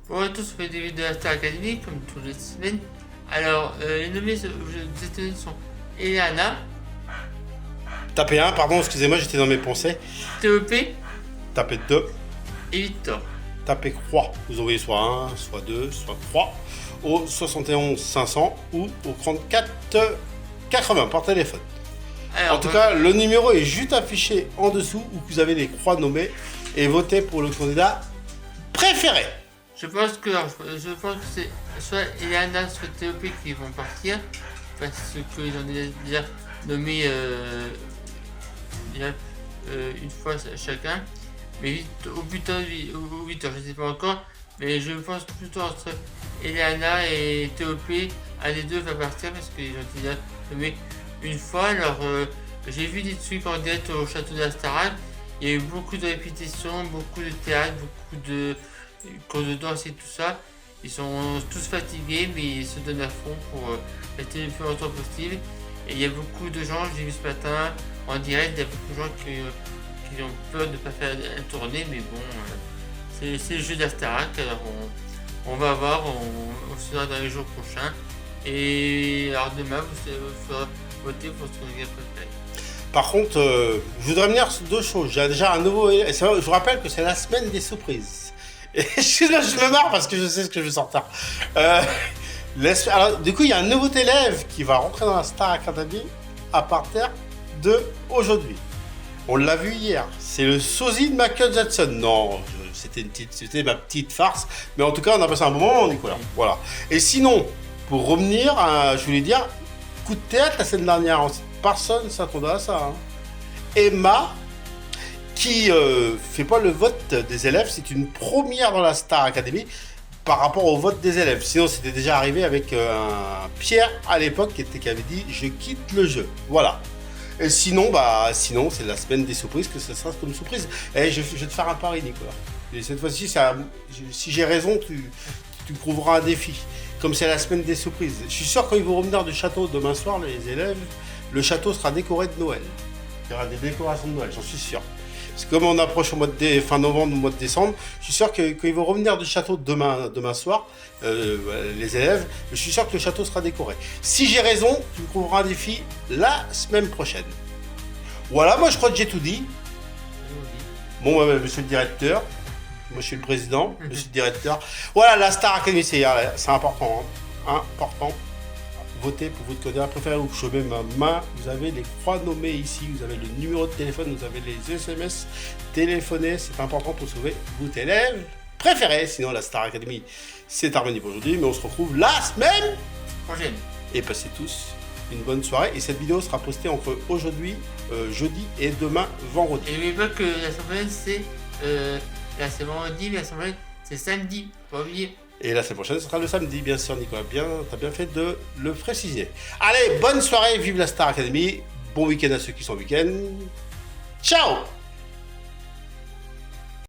Bonjour à tous, on fait des vidéos de la Star Academy comme toutes les semaines. Alors, les nommés cette semaine sont Eliana, Tapez 1, pardon, excusez-moi, j'étais dans mes pensées. TEP Tapez 2, et Victor. tapez croix. Vous envoyez soit 1, soit 2, soit 3 au 71 500 ou au 34 80 par téléphone. Alors, En tout cas, le numéro est juste affiché en dessous où vous avez les croix nommées et votez pour le candidat préféré. je pense que c'est soit Eliana, soit TEP qui vont partir parce qu'ils ont déjà nommé une fois chacun. Mais au buteur, je ne sais pas encore. Mais je pense plutôt entre Eliana et TOP, un des deux va partir parce qu'ils ont déjà nommé une fois. Alors, j'ai vu des trucs en direct au château de la Starac. Il y a eu beaucoup de répétitions, beaucoup de théâtre, beaucoup de cours de danse et tout ça. Ils sont tous fatigués, mais ils se donnent à fond pour rester le plus longtemps possible. Et il y a beaucoup de gens, j'ai vu ce matin en direct, il y a beaucoup de gens qui ont peur de ne pas faire une tournée, mais bon, c'est le jeu d'Astarac, alors on va voir, on se verra dans les jours prochains. Et alors demain, il faudra voter pour ce qu'on a préféré. Par contre, je voudrais venir sur deux choses. J'ai déjà un nouveau... Et je vous rappelle que c'est la semaine des surprises. Et je me marre parce que je sais ce que je vais sortir. Alors, du coup, il y a un nouveau élève qui va rentrer dans la Star Academy à partir de aujourd'hui. On l'a vu hier. C'est le sosie de Michael Jackson. Non, c'était ma petite farce. Mais en tout cas, on a passé un bon moment, Nicolas. Voilà. Et sinon, pour revenir, je voulais dire, coup de théâtre la semaine dernière. Personne ne s'attendait à ça. Hein. Emma, qui fait pas le vote des élèves, c'est une première dans la Star Academy par rapport au vote des élèves. Sinon, c'était déjà arrivé avec un Pierre à l'époque qui avait dit « je quitte le jeu ». Voilà. Et sinon, c'est la semaine des surprises que ça sera comme surprise. Et je vais te faire un pari, Nicolas. Et cette fois-ci, si j'ai raison, tu trouveras un défi. Comme c'est la semaine des surprises. Je suis sûr quand ils vont revenir du château demain soir, les élèves, le château sera décoré de Noël. Il y aura des décorations de Noël, j'en suis sûr. Parce que comme on approche au mois de fin novembre ou au mois de décembre, je suis sûr que quand ils vont revenir du château demain soir, les élèves, je suis sûr que le château sera décoré. Si j'ai raison, tu me trouveras un défi la semaine prochaine. Voilà, moi je crois que j'ai tout dit. Bon, monsieur le directeur, moi je suis le président, monsieur le directeur. Voilà, la Star Academy, c'est important. Hein. Important. Votez pour votre candidat préféré ou je mets ma main. Vous avez les croix nommées ici, vous avez le numéro de téléphone, vous avez les SMS. Téléphonez, c'est important pour sauver votre élève préféré. Sinon, la Star Academy, c'est terminé pour aujourd'hui, mais on se retrouve la semaine Prochaine. Et passez tous une bonne soirée. Et cette vidéo sera postée entre aujourd'hui, jeudi, et demain, vendredi. Et n'oubliez pas que la semaine c'est là c'est vendredi, mais la semaine c'est samedi, faut pas oublier. Et la semaine prochaine, ce sera le samedi, bien sûr, Nicolas. T'as bien fait de le préciser. Allez, bonne soirée, vive la Star Academy. Bon week-end à ceux qui sont en week-end. Ciao!